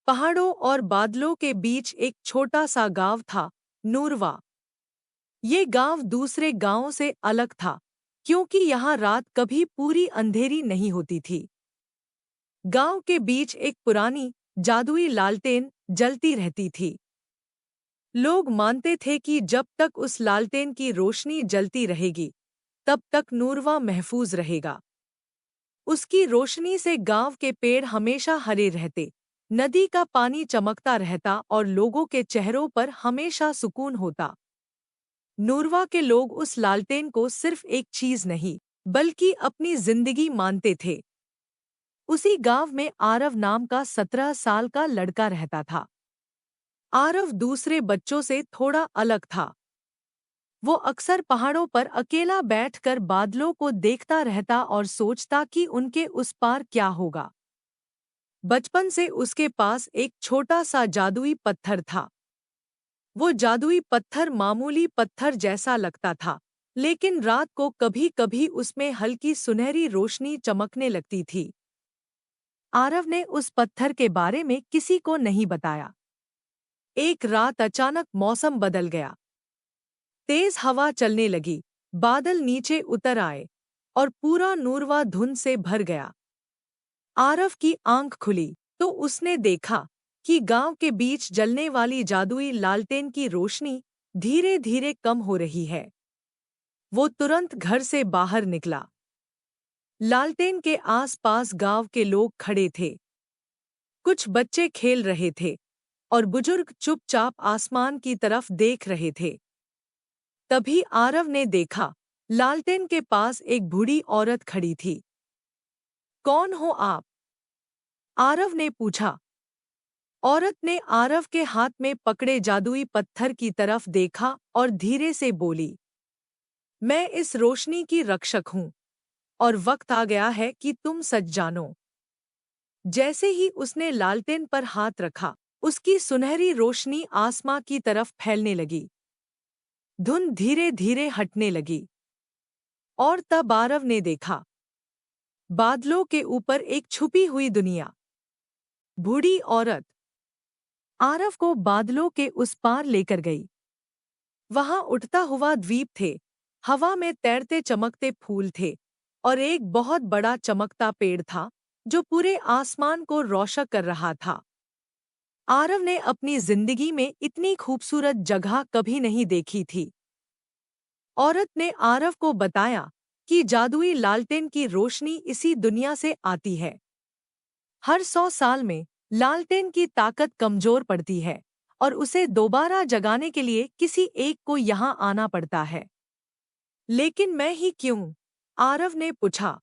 पहाड़ों और बादलों के बीच एक छोटा सा गांव था, नूरवा। ये गांव दूसरे गांवों से अलग था, क्योंकि यहाँ रात कभी पूरी अंधेरी नहीं होती थी। गांव के बीच एक पुरानी, जादुई लालटेन जलती रहती थी। लोग मानते थे कि जब तक उस लालटेन की रोशनी जलती रहेगी, तब तक नूरवा महफूज रहेगा। उसकी रोशनी से गांव के पेड़ हमेशा हरे रहते, नदी का पानी चमकता रहता और लोगों के चेहरों पर हमेशा सुकून होता। नूरवा के लोग उस लालटेन को सिर्फ एक चीज नहीं, बल्कि अपनी जिंदगी मानते थे। उसी गांव में आरव नाम का 17 साल का लड़का रहता था। आरव दूसरे बच्चों से थोड़ा अलग था। वो अक्सर पहाड़ों पर अकेला बैठकर बादलों को देखता रहता और सोचता कि उनके उस पार क्या होगा। बचपन से उसके पास एक छोटा सा जादुई पत्थर था। वो जादुई पत्थर मामूली पत्थर जैसा लगता था, लेकिन रात को कभी-कभी उसमें हल्की सुनहरी रोशनी चमकने लगती थी। आरव ने उस पत्थर के बारे में किसी को नहीं बताया। एक रात अचानक मौसम बदल गया। तेज हवा चलने लगी, बादल नीचे उतर आए और पूरा नूरवा धुंध से भर गया। आरव की आंख खुली तो उसने देखा कि गांव के बीच जलने वाली जादुई लालटेन की रोशनी धीरे-धीरे कम हो रही है। वो तुरंत घर से बाहर निकला। लालटेन के आस-पास गांव के लोग खड़े थे। कुछ बच्चे खेल रहे थे और बुजुर्ग चुपचाप आसमान की तरफ देख रहे थे। तभी आरव ने देखा, लालटेन के पास एक बूढ़ी औरत खड़ी थी। कौन हो आप? आरव ने पूछा। औरत ने आरव के हाथ में पकड़े जादुई पत्थर की तरफ देखा और धीरे से बोली, मैं इस रोशनी की रक्षक हूँ और वक्त आ गया है कि तुम सच जानो। जैसे ही उसने लालटेन पर हाथ रखा, उसकी सुनहरी रोशनी आसमां की तरफ फैलने लगी। धुंध धीरे-धीरे हटने लगी और तब आरव ने देखा, बादलों के ऊपर एक छुपी हुई दुनिया। बूढ़ी औरत आरव को बादलों के उस पार लेकर गई। वहां उठता हुआ द्वीप थे, हवा में तैरते चमकते फूल थे और एक बहुत बड़ा चमकता पेड़ था जो पूरे आसमान को रोशन कर रहा था। आरव ने अपनी जिंदगी में इतनी खूबसूरत जगह कभी नहीं देखी थी। औरत ने आरव को बताया कि जादुई लालटेन की रोशनी इसी दुनिया से आती है। हर 100 साल में लालटेन की ताकत कमजोर पड़ती है और उसे दोबारा जगाने के लिए किसी एक को यहाँ आना पड़ता है। लेकिन मैं ही क्यों? आरव ने पूछा।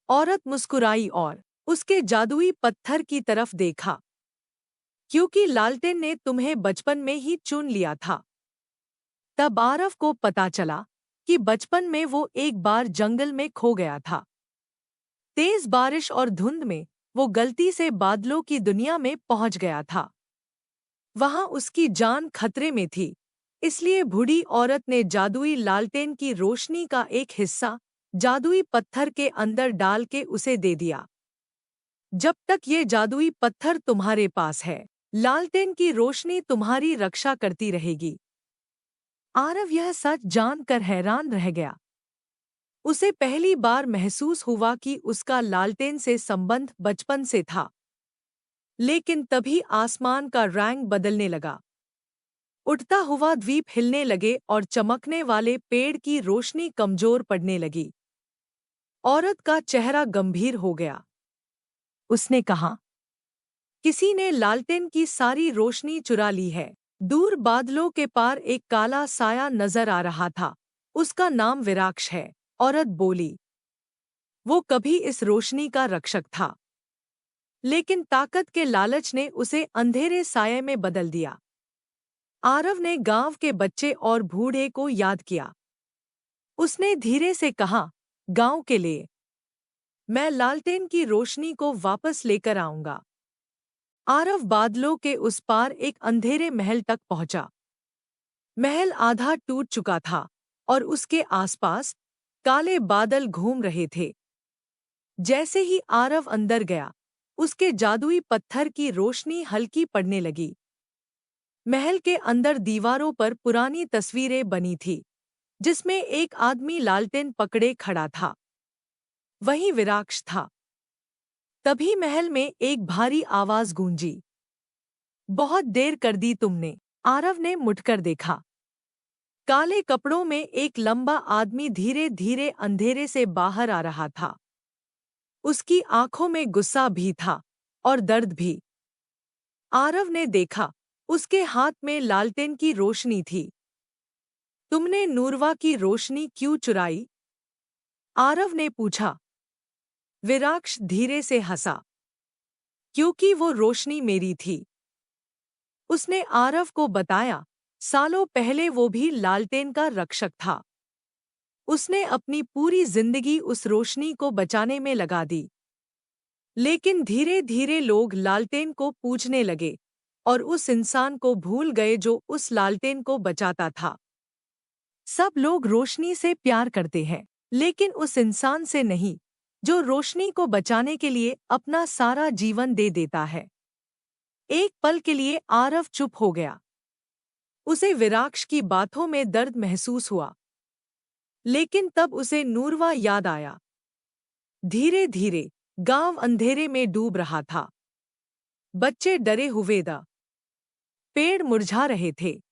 औरत मुस्कुराई और उसके जादुई पत्थर की तरफ देखा। क्योंकि लालटेन ने तुम्हें बचपन में ही चुन लिया था। तब आरव को पता चला कि बचपन में वो एक बार जंगल में खो गया था। तेज बारिश और धुंध में वो गलती से बादलों की दुनिया में पहुंच गया था। वहां उसकी जान खतरे में थी, इसलिए बूढ़ी औरत ने जादुई लालटेन की रोशनी का एक हिस्सा जादुई पत्थर के अंदर डाल के उसे दे दिया। जब तक ये जादुई पत्थर तुम्हारे पास है, लालटेन की रोशनी तुम्हारी रक्षा करती रहेगी। आरव यह सच जानकर हैरान रह गया। उसे पहली बार महसूस हुआ कि उसका लालटेन से संबंध बचपन से था। लेकिन तभी आसमान का रंग बदलने लगा। उठता हुआ द्वीप हिलने लगे और चमकने वाले पेड़ की रोशनी कमजोर पड़ने लगी। औरत का चेहरा गंभीर हो गया। उसने कहा, किसी ने लालटेन की सारी रोशनी चुरा ली है। दूर बादलों के पार एक काला साया नजर आ रहा था। उसका नाम विराक्ष है, औरत बोली। वो कभी इस रोशनी का रक्षक था, लेकिन ताकत के लालच ने उसे अंधेरे साये में बदल दिया। आरव ने गांव के बच्चे और बूढ़े को याद किया। उसने धीरे से कहा, गांव के लिए मैं लालटेन की रोशनी को वापस लेकर आऊंगा। आरव बादलों के उस पार एक अंधेरे महल तक पहुंचा। महल आधा टूट चुका था और उसके आसपास काले बादल घूम रहे थे। जैसे ही आरव अंदर गया, उसके जादुई पत्थर की रोशनी हल्की पड़ने लगी। महल के अंदर दीवारों पर पुरानी तस्वीरें बनी थी, जिसमें एक आदमी लालटेन पकड़े खड़ा था। वही विराक्ष था। तभी महल में एक भारी आवाज गूंजी। बहुत देर कर दी तुमने। आरव ने मुड़कर देखा। काले कपड़ों में एक लंबा आदमी धीरे धीरे अंधेरे से बाहर आ रहा था। उसकी आंखों में गुस्सा भी था और दर्द भी। आरव ने देखा, उसके हाथ में लालटेन की रोशनी थी। तुमने नूरवा की रोशनी क्यों चुराई? आरव ने पूछा। विराक्ष धीरे से हंसा। क्योंकि वो रोशनी मेरी थी। उसने आरव को बताया, सालों पहले वो भी लालटेन का रक्षक था। उसने अपनी पूरी जिंदगी उस रोशनी को बचाने में लगा दी। लेकिन धीरे धीरे लोग लालटेन को पूजने लगे और उस इंसान को भूल गए जो उस लालटेन को बचाता था। सब लोग रोशनी से प्यार करते हैं, लेकिन उस इंसान से नहीं, जो रोशनी को बचाने के लिए अपना सारा जीवन दे देता है। एक पल के लिए आरव चुप हो गया। उसे विराक्ष की बातों में दर्द महसूस हुआ, लेकिन तब उसे नूरवा याद आया। धीरे धीरे गांव अंधेरे में डूब रहा था। बच्चे डरे हुए थे। पेड़ मुरझा रहे थे।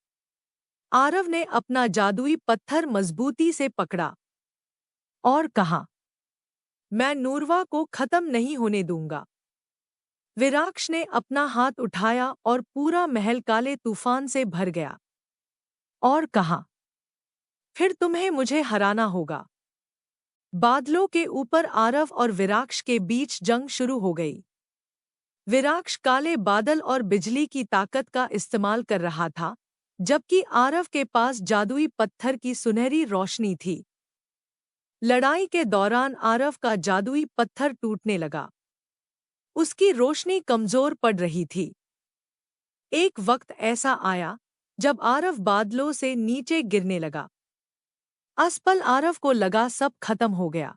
आरव ने अपना जादुई पत्थर मजबूती से पकड़ा और कहा, मैं नूरवा को खत्म नहीं होने दूंगा। विराक्ष ने अपना हाथ उठाया और पूरा महल काले तूफान से भर गया और कहा, फिर तुम्हें मुझे हराना होगा। बादलों के ऊपर आरव और विराक्ष के बीच जंग शुरू हो गई। विराक्ष काले बादल और बिजली की ताकत का इस्तेमाल कर रहा था, जबकि आरव के पास जादुई पत्थर की सुनहरी रोशनी थी। लड़ाई के दौरान आरव का जादुई पत्थर टूटने लगा। उसकी रोशनी कमजोर पड़ रही थी। एक वक्त ऐसा आया जब आरव बादलों से नीचे गिरने लगा। उस पल आरव को लगा सब खत्म हो गया।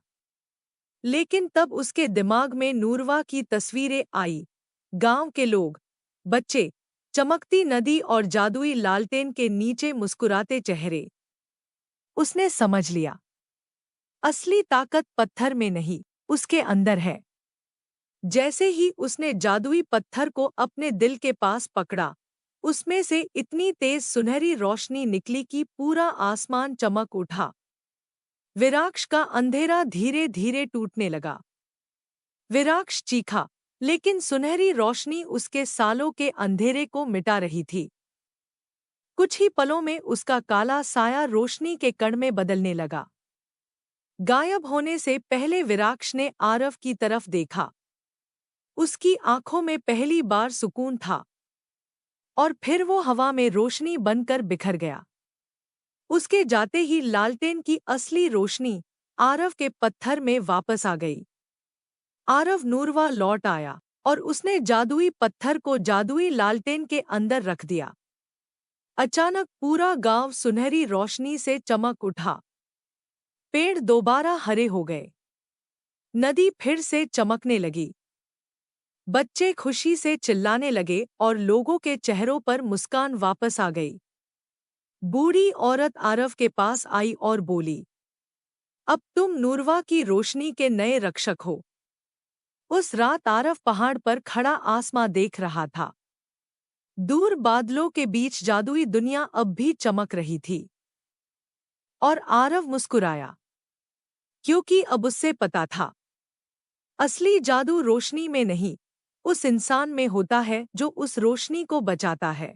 लेकिन तब उसके दिमाग में नूरवा की तस्वीरें आई। गांव के लोग, बच्चे, चमकती नदी और जादुई लालटेन के नीचे मुस्कुराते चेहरे। उसने समझ लिया, असली ताकत पत्थर में नहीं, उसके अंदर है। जैसे ही उसने जादुई पत्थर को अपने दिल के पास पकड़ा, उसमें से इतनी तेज सुनहरी रोशनी निकली कि पूरा आसमान चमक उठा। विराक्ष का अंधेरा धीरे धीरे टूटने लगा। विराक्ष चीखा, लेकिन सुनहरी रोशनी उसके सालों के अंधेरे को मिटा रही थी। कुछ ही पलों में उसका काला साया रोशनी के कण में बदलने लगा। गायब होने से पहले विराक्ष ने आरव की तरफ देखा। उसकी आंखों में पहली बार सुकून था, और फिर वो हवा में रोशनी बनकर बिखर गया। उसके जाते ही लालटेन की असली रोशनी आरव के पत्थर में वापस आ गई। आरव नूरवा लौट आया और उसने जादुई पत्थर को जादुई लालटेन के अंदर रख दिया। अचानक पूरा गांव सुनहरी रोशनी से चमक उठा। पेड़ दोबारा हरे हो गए। नदी फिर से चमकने लगी। बच्चे खुशी से चिल्लाने लगे और लोगों के चेहरों पर मुस्कान वापस आ गई। बूढ़ी औरत आरव के पास आई और बोली, अब तुम नूरवा की रोशनी के नए रक्षक हो। उस रात आरव पहाड़ पर खड़ा आसमां देख रहा था। दूर बादलों के बीच जादुई दुनिया अब भी चमक रही थी। और आरव मुस्कुराया, क्योंकि अब उससे पता था, असली जादू रोशनी में नहीं, उस इंसान में होता है जो उस रोशनी को बचाता है।